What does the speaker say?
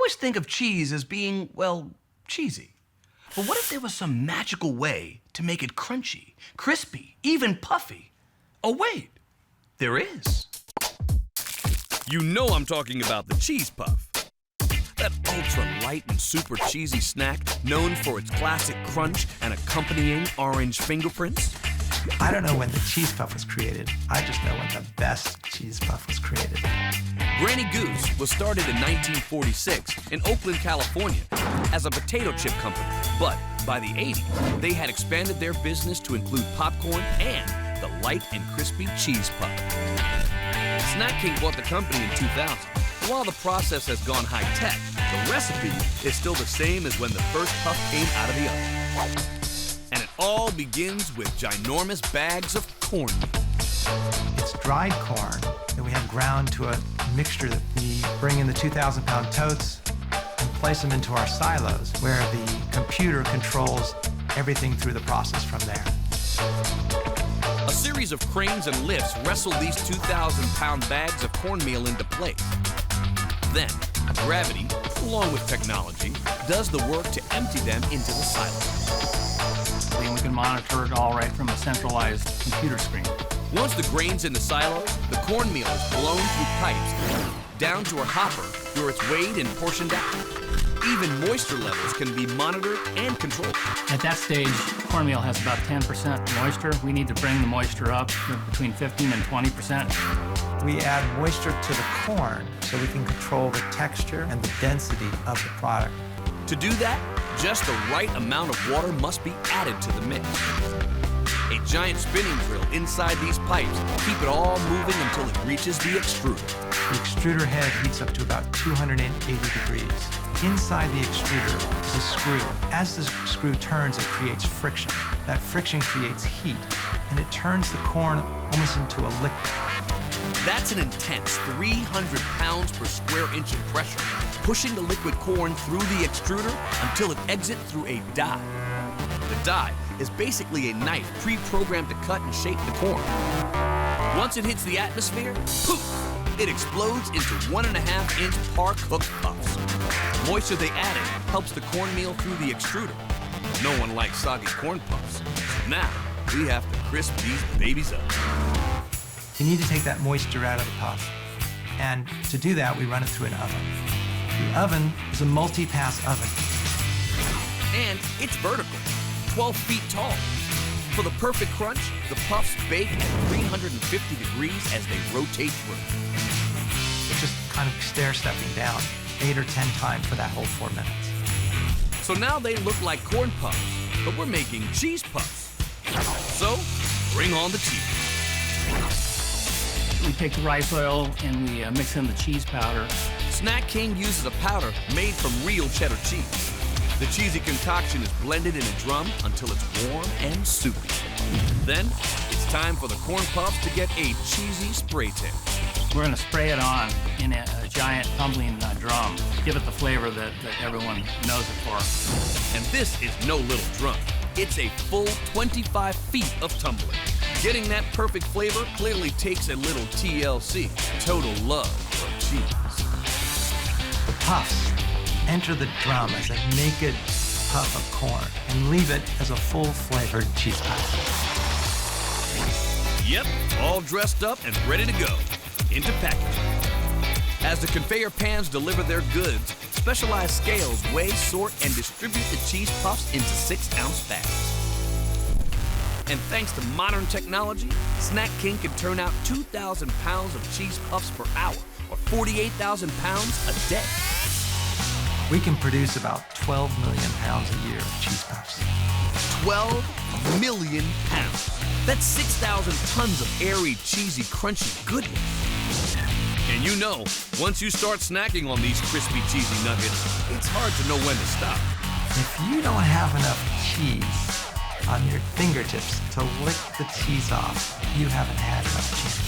always think of cheese as being, well, cheesy. But what if there was some magical way to make it crunchy, crispy, even puffy? Oh, wait, there is. You know I'm talking about the cheese puff. That ultra-light and super cheesy snack known for its classic crunch and accompanying orange fingerprints. I don't know when the cheese puff was created. I just know when the best cheese puff was created. Granny Goose was started in 1946 in Oakland, California as a potato chip company. But by the 80s, they had expanded their business to include popcorn and the light and crispy cheese puff. Snack King bought the company in 2000. While the process has gone high-tech, the recipe is still the same as when the first puff came out of the oven. And it all begins with ginormous bags of cornmeal. It's dried corn that we have ground to a mixture that we bring in the 2,000-pound totes and place them into our silos, where the computer controls everything through the process from there. A series of cranes and lifts wrestle these 2,000-pound bags of cornmeal into place. Then, gravity, along with technology, does the work to empty them into the silo. And we can monitor it all right from a centralized computer screen. Once the grain's in the silos, the cornmeal is blown through pipes down to a hopper where it's weighed and portioned out. Even moisture levels can be monitored and controlled. At that stage, cornmeal has about 10% moisture. We need to bring the moisture up to between 15 and 20%. We add moisture to the corn so we can control the texture and the density of the product. To do that, just the right amount of water must be added to the mix. A giant spinning drill inside these pipes keep it all moving until it reaches the extruder. The extruder head heats up to about 280 degrees. Inside the extruder is a screw. As the screw turns, it creates friction. That friction creates heat, and it turns the corn almost into a liquid. That's an intense 300 pounds per square inch of pressure, pushing the liquid corn through the extruder until it exits through a die. The die is basically a knife pre-programmed to cut and shape the corn. Once it hits the atmosphere, poof! It explodes into 1.5-inch par-cooked puffs. The moisture they added helps the cornmeal through the extruder. No one likes soggy corn puffs, so now we have to crisp these babies up. You need to take that moisture out of the puff. And to do that, we run it through an oven. The oven is a multi-pass oven. And it's vertical, 12 feet tall. For the perfect crunch, the puffs bake at 350 degrees as they rotate through. It's just kind of stair-stepping down 8 or 10 times for that whole 4 minutes. So now they look like corn puffs, but we're making cheese puffs. So, bring on the cheese. We take the rice oil and we mix in the cheese powder. Snack King uses a powder made from real cheddar cheese. The cheesy concoction is blended in a drum until it's warm and soupy. Then, it's time for the corn puffs to get a cheesy spray tan. We're going to spray it on in a giant tumbling drum, give it the flavor that everyone knows it for. And this is no little drum. It's a full 25 feet of tumbling. Getting that perfect flavor clearly takes a little TLC, total love for cheese. The puffs enter the drum as a naked puff of corn and leave it as a full-flavored cheese puff. Yep, all dressed up and ready to go. Into packaging. As the conveyor pans deliver their goods, specialized scales weigh, sort, and distribute the cheese puffs into 6-ounce bags. And thanks to modern technology, Snack King can turn out 2,000 pounds of cheese puffs per hour, or 48,000 pounds a day. We can produce about 12 million pounds a year of cheese puffs. 12 million pounds. That's 6,000 tons of airy, cheesy, crunchy goodness. And you know, once you start snacking on these crispy, cheesy nuggets, it's hard to know when to stop. If you don't have enough cheese on your fingertips to lick the cheese off, you haven't had enough cheese.